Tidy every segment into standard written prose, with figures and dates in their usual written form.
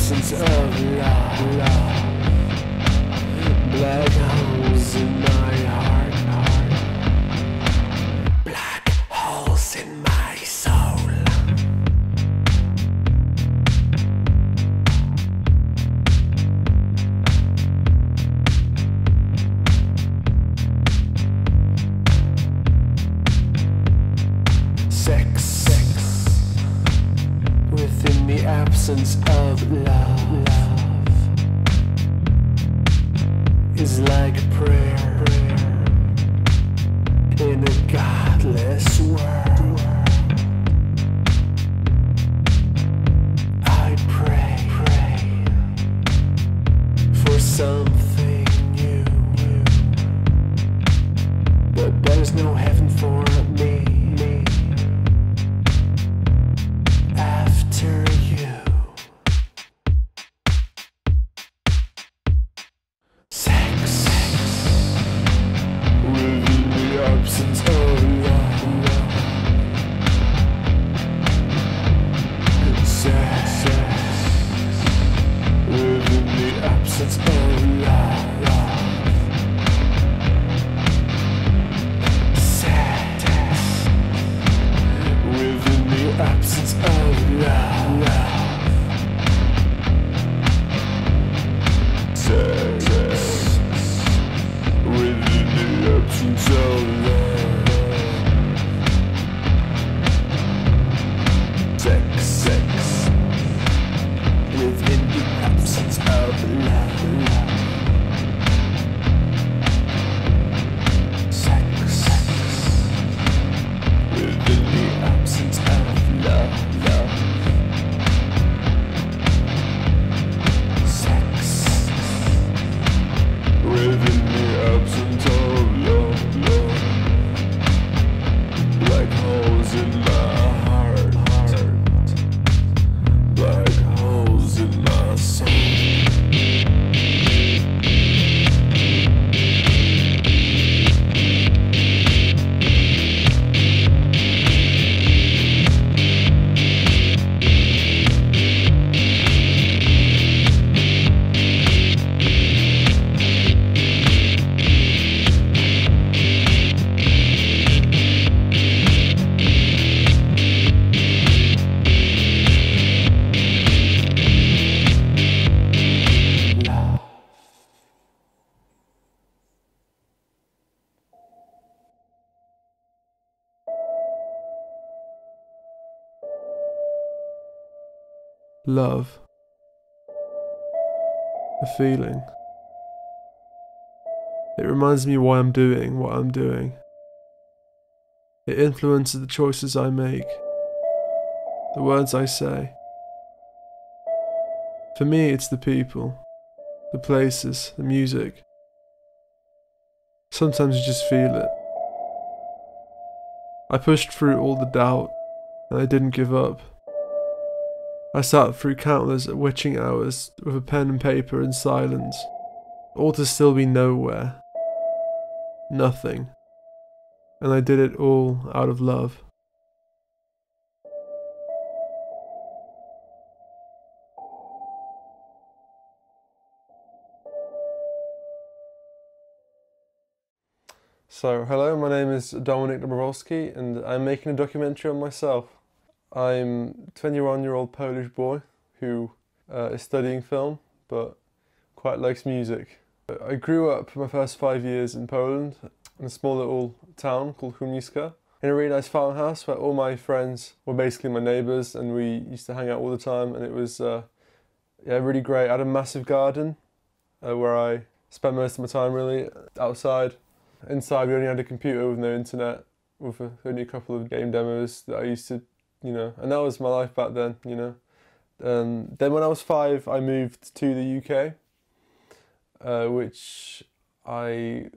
absence of love. Black holes in my heart. Black holes in my soul. Sex within the absence of love is like prayer in a godless world. I pray for something new, but there's no heaven for me after you. Sex within the absence of love. Sex within the absence of love. Sex within the absence of love. Sex within the absence of love. Sex within the absence of love. Sex within the absence of love. Sex within the absence of love. Black holes in my heart. Black holes in my soul. Love. A feeling. It reminds me why I'm doing what I'm doing. It influences the choices I make, the words I say. For me, it's the people, the places, the music. Sometimes you just feel it. I pushed through all the doubt, and I didn't give up. I sat through countless witching hours with a pen and paper in silence, all to still be nowhere. Nothing. And I did it all out of love. So, hello, my name is Dominik Dobrowolski and I'm making a documentary on myself. I'm a 21-year-old Polish boy who is studying film but quite likes music. I grew up my first 5 years in Poland in a small little town called Chmielnicka, in a really nice farmhouse where all my friends were basically my neighbours and we used to hang out all the time, and it was really great. I had a massive garden where I spent most of my time really outside. Inside we only had a computer with no internet, with only a couple of game demos that I used to, and that was my life back then, Then when I was 5 I moved to the UK, which I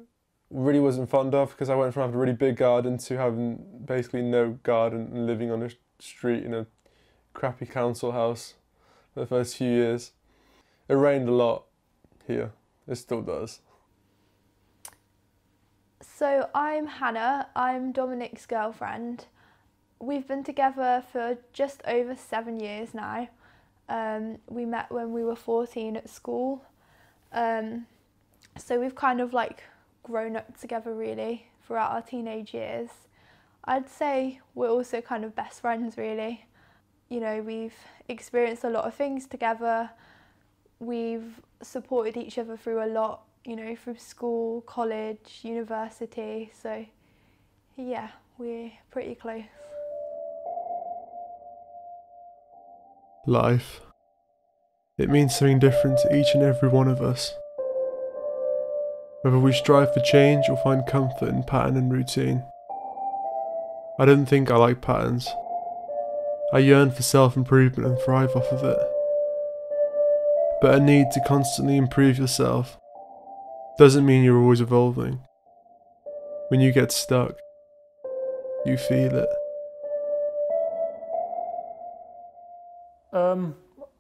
really wasn't fond of because I went from having a really big garden to having basically no garden and living on a street in a crappy council house for the first few years. It rained a lot here, it still does. So I'm Hannah, I'm Dominik's girlfriend. We've been together for just over 7 years now. We met when we were 14 at school. So we've kind of like grown up together really throughout our teenage years. I'd say we're also kind of best friends really. You know, we've experienced a lot of things together. We've supported each other through a lot, you know, through school, college, university. So yeah, we're pretty close. Life. It means something different to each and every one of us. Whether we strive for change or find comfort in pattern and routine. I don't think I like patterns. I yearn for self-improvement and thrive off of it. But a need to constantly improve yourself doesn't mean you're always evolving. When you get stuck, you feel it.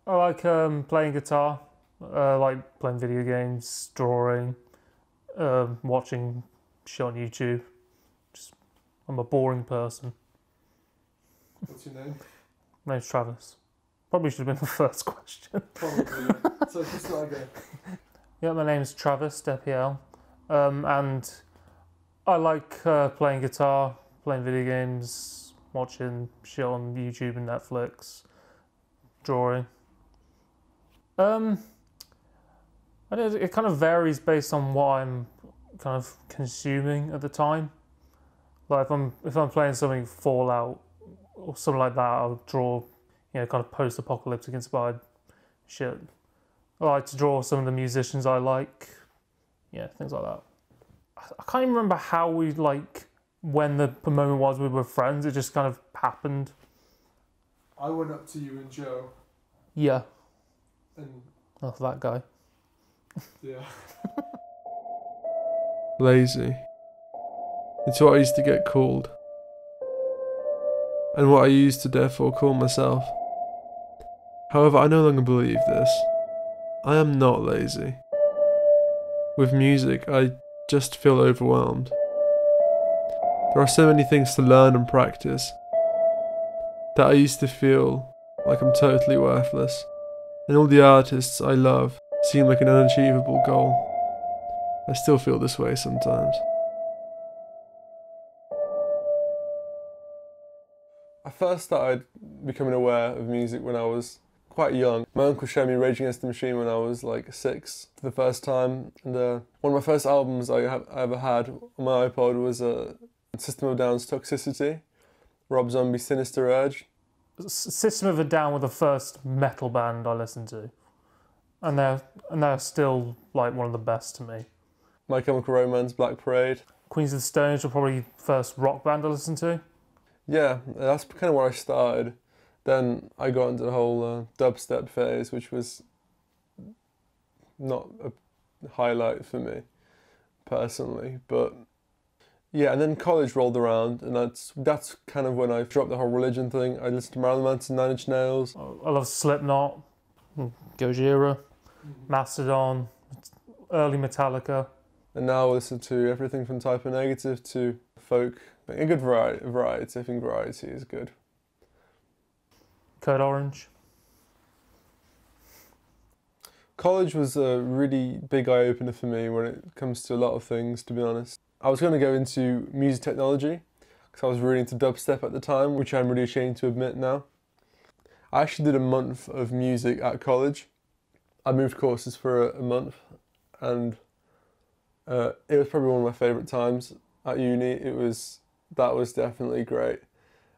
I like playing guitar. I like playing video games, drawing, watching shit on YouTube. I'm a boring person. What's your name? My name's Travis. Probably should have been the first question. Probably. So just start again. Yeah, my name's Travis Depiel, and I like playing guitar, playing video games, watching shit on YouTube and Netflix, drawing. I don't know, it kind of varies based on what I'm kind of consuming at the time. Like if I'm playing something Fallout or something like that, I'll draw, you know, kind of post-apocalyptic inspired shit. I like to draw some of the musicians I like, yeah, things like that. I can't even remember how we when the moment was we were friends. It just kind of happened. I went up to you and Joe. Yeah. And oh, that guy. Yeah. Lazy. It's what I used to get called. And what I used to therefore call myself. However, I no longer believe this. I am not lazy. With music, I just feel overwhelmed. There are so many things to learn and practice that I used to feel like I'm totally worthless. And all the artists I love seem like an unachievable goal. I still feel this way sometimes. I first started becoming aware of music when I was quite young. My uncle showed me Rage Against the Machine when I was like 6 for the first time. And one of my first albums I ever had on my iPod was System of a Down's Toxicity, Rob Zombie's Sinister Urge. System of a Down were the first metal band I listened to. And they're still like one of the best to me. My Chemical Romance, Black Parade. Queens of the Stone Age were probably the first rock band I listened to. Yeah, that's kind of where I started. Then I got into the whole dubstep phase, which was not a highlight for me, personally. But yeah, and then college rolled around, and that's kind of when I dropped the whole religion thing. I listened to Marilyn Manson, Nine Inch Nails. I love Slipknot, Gojira, Mastodon, early Metallica. And now I listen to everything from Type O Negative to folk. A good variety. I think variety is good. Code Orange. College was a really big eye-opener for me when it comes to a lot of things, to be honest. I was going to go into music technology because I was really into dubstep at the time, which I'm really ashamed to admit now. I actually did a month of music at college. I moved courses for a month, and it was probably one of my favourite times at uni. That was definitely great.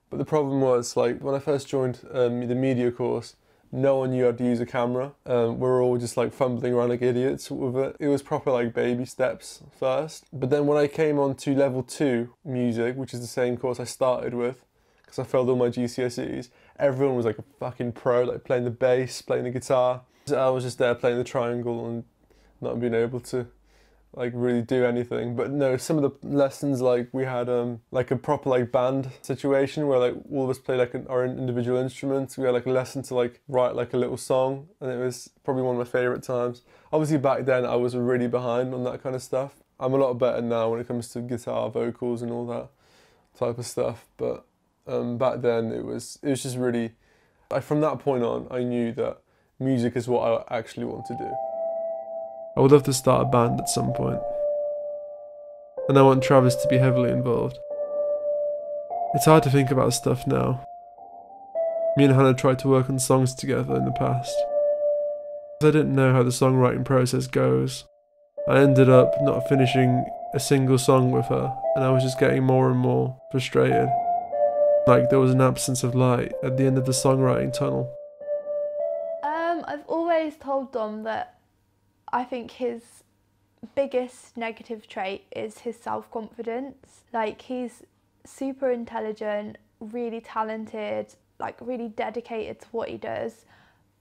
But the problem was, like, when I first joined the media course, no one knew how to use a camera. We were all just like fumbling around like idiots with it. It was proper like baby steps first. But then when I came on to level 2 music, which is the same course I started with, because I failed all my GCSEs, everyone was like a fucking pro, like playing the bass, playing the guitar. So I was just there playing the triangle and not being able to like really do anything. But no, some of the lessons, like we had like a proper like band situation where like all of us played like our individual instruments. We had like a lesson to like write like a little song, and it was probably one of my favourite times. Obviously back then I was really behind on that kind of stuff. I'm a lot better now when it comes to guitar, vocals and all that type of stuff, but back then it was just really From that point on, I knew that music is what I actually want to do. I would love to start a band at some point. And I want Travis to be heavily involved. It's hard to think about stuff now. Me and Hannah tried to work on songs together in the past. I didn't know how the songwriting process goes. I ended up not finishing a single song with her, and I was just getting more and more frustrated. Like there was an absence of light at the end of the songwriting tunnel. I've always told Dom that I think his biggest negative trait is his self-confidence. Like, he's super intelligent, really talented, like really dedicated to what he does,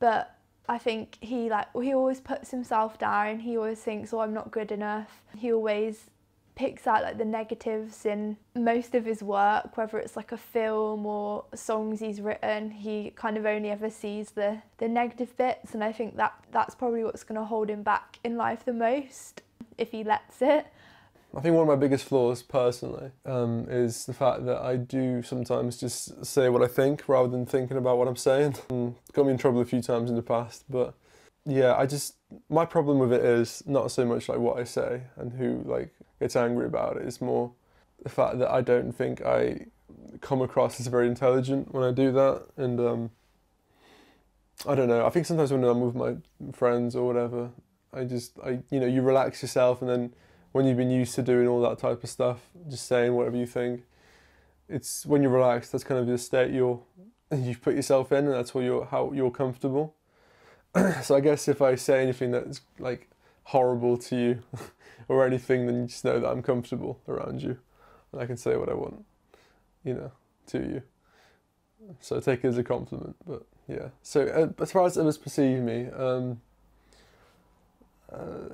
but I think he always puts himself down. He always thinks, oh, I'm not good enough. He always picks out like the negatives in most of his work, whether it's like a film or songs he's written. He kind of only ever sees the negative bits, and I think that's probably what's going to hold him back in life the most, if he lets it. I think one of my biggest flaws personally is the fact that I do sometimes just say what I think rather than thinking about what I'm saying. Got me in trouble a few times in the past, but yeah, my problem with it is not so much like what I say and who like gets angry about it. It's more the fact that I don't think I come across as very intelligent when I do that, and I don't know. I think sometimes when I'm with my friends or whatever, you relax yourself, and then when you've been used to doing all that type of stuff, just saying whatever you think, it's when you're relaxed, that's kind of the state you've put yourself in, and that's how you're comfortable. So I guess if I say anything that's like horrible to you or anything, then you just know that I'm comfortable around you and I can say what I want, to you. So take it as a compliment, but yeah. So as far as others perceive me,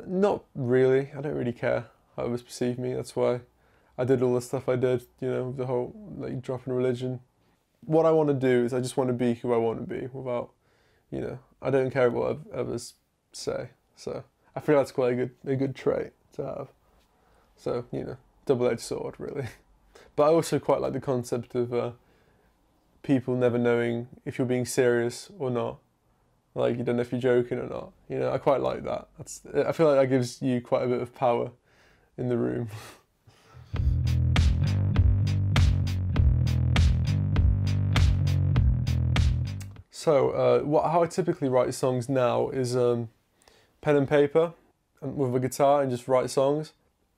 not really. I don't really care how others perceive me. That's why I did all the stuff I did, with the whole like dropping religion. What I want to do is I just want to be who I want to be without, I don't care what others say. So I feel that's quite a good trait to have. So, double-edged sword really. But I also quite like the concept of people never knowing if you're being serious or not. Like, you don't know if you're joking or not. I quite like that. I feel like that gives you quite a bit of power in the room. So, how I typically write songs now is pen and paper and with a guitar and just write songs.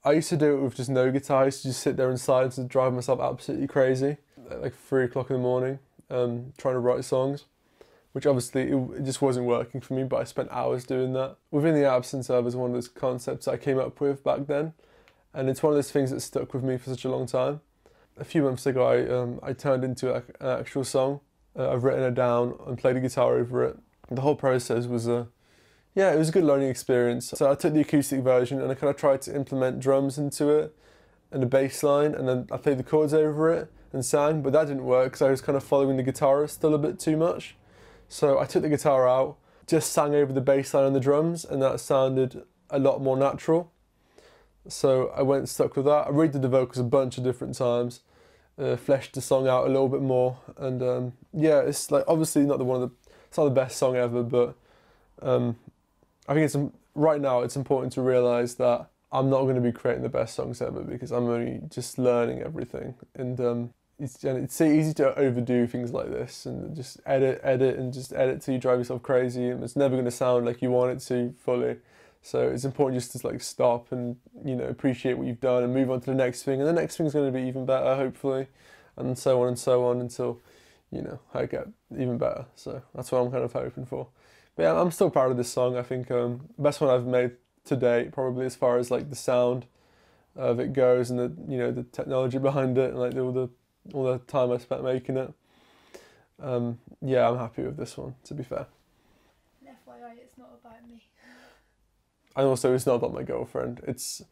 I used to do it with just no guitar. I used to just sit there in silence and drive myself absolutely crazy at like 3 o'clock in the morning, trying to write songs, which obviously it just wasn't working for me, but I spent hours doing that. Within the Absence Of is one of those concepts I came up with back then, and it's one of those things that stuck with me for such a long time. A few months ago I turned into an actual song. I've written it down and played the guitar over it. The whole process was it was a good learning experience. So I took the acoustic version and I kind of tried to implement drums into it and a bass line, and then I played the chords over it and sang, but that didn't work because I was kind of following the guitarist still a bit too much. So I took the guitar out, just sang over the bass line and the drums, and that sounded a lot more natural. So I went and stuck with that. I redid the vocals a bunch of different times, fleshed the song out a little bit more, and it's like obviously it's not the best song ever, but I think right now it's important to realise that I'm not going to be creating the best songs ever because I'm only just learning everything, and it's so easy to overdo things like this and just edit and just edit till you drive yourself crazy, and it's never going to sound like you want it to fully. So it's important just to like stop and appreciate what you've done and move on to the next thing, and the next thing's going to be even better hopefully, and so on until I get even better. So that's what I'm kind of hoping for. But yeah, I'm still proud of this song. I think best one I've made to date, probably, as far as like the sound of it goes, and the technology behind it, and like all the time I spent making it. I'm happy with this one, to be fair. And FYI, it's not about me. And also, it's not about my girlfriend. It's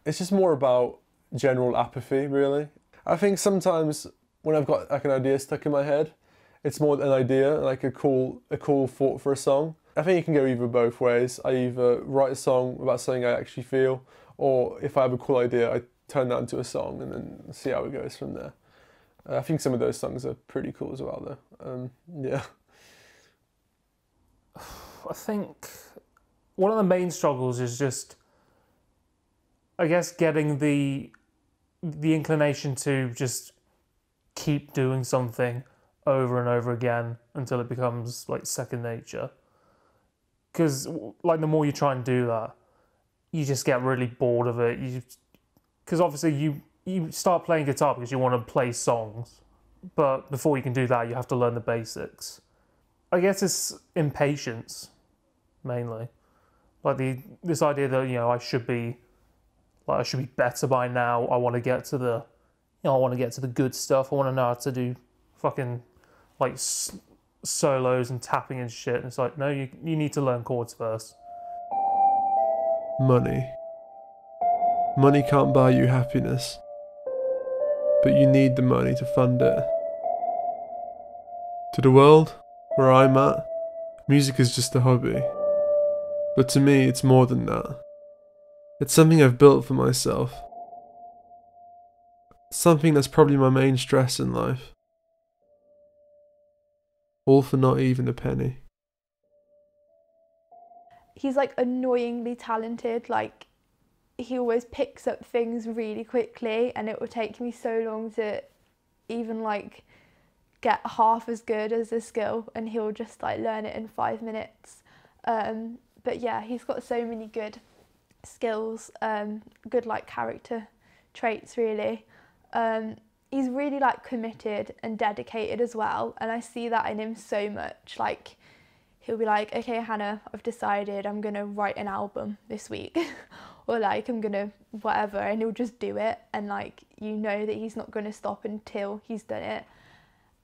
just more about general apathy, really. I think sometimes when I've got like an idea stuck in my head, it's more an idea, like a cool thought for a song. I think it can go either both ways. I either write a song about something I actually feel, or if I have a cool idea, I turn that into a song and then see how it goes from there. I think some of those songs are pretty cool as well, though. Yeah. I think one of the main struggles is just, I guess, getting the inclination to just keep doing something over and over again until it becomes like second nature. Because like the more you try and do that, you just get really bored of it. Because obviously you start playing guitar because you want to play songs, but before you can do that, you have to learn the basics. I guess it's impatience, mainly. Like this idea that, you know, I should be better by now. I want to get to the, I want to get to the good stuff. I want to know how to do fucking like solos and tapping and shit. And it's like, no, you need to learn chords first. Money. Money can't buy you happiness, but you need the money to fund it. To the world where I'm at, music is just a hobby. But to me, it's more than that. It's something I've built for myself. Something that's probably my main stress in life. All for not even a penny. He's like annoyingly talented, like he always picks up things really quickly, and it will take me so long to even like get half as good as a skill, and he'll just like learn it in 5 minutes. But yeah, he's got so many good skills, good like character traits really. He's really like committed and dedicated as well, and I see that in him so much. Like he'll be like, okay Hannah, I've decided I'm gonna write an album this week or like I'm gonna whatever, and he'll just do it, and like you know that he's not gonna stop until he's done it.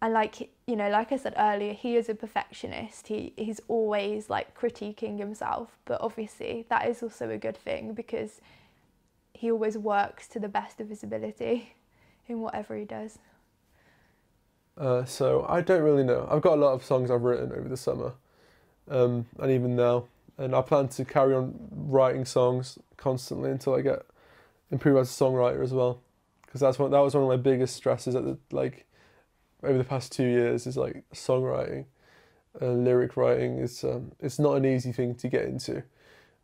And like, you know, like I said earlier, he is a perfectionist. He's always like critiquing himself, but obviously that is also a good thing because he always works to the best of his ability in whatever he does. So I don't really know. I've got a lot of songs I've written over the summer, and even now, and I plan to carry on writing songs constantly until I get improved as a songwriter as well, because that was one of my biggest stresses at the over the past 2 years is like songwriting. Lyric writing is it's not an easy thing to get into,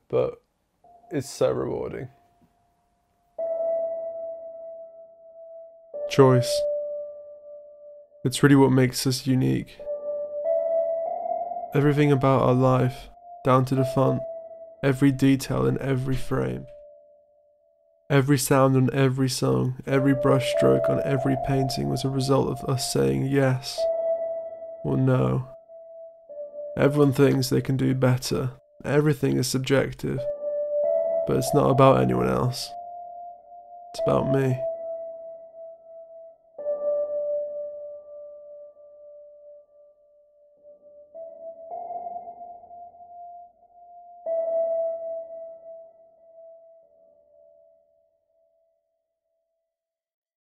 but it's so rewarding. Choice. It's really what makes us unique. Everything about our life, down to the font, every detail in every frame. Every sound on every song, every brush stroke on every painting was a result of us saying yes or no. Everyone thinks they can do better. Everything is subjective. But it's not about anyone else. It's about me.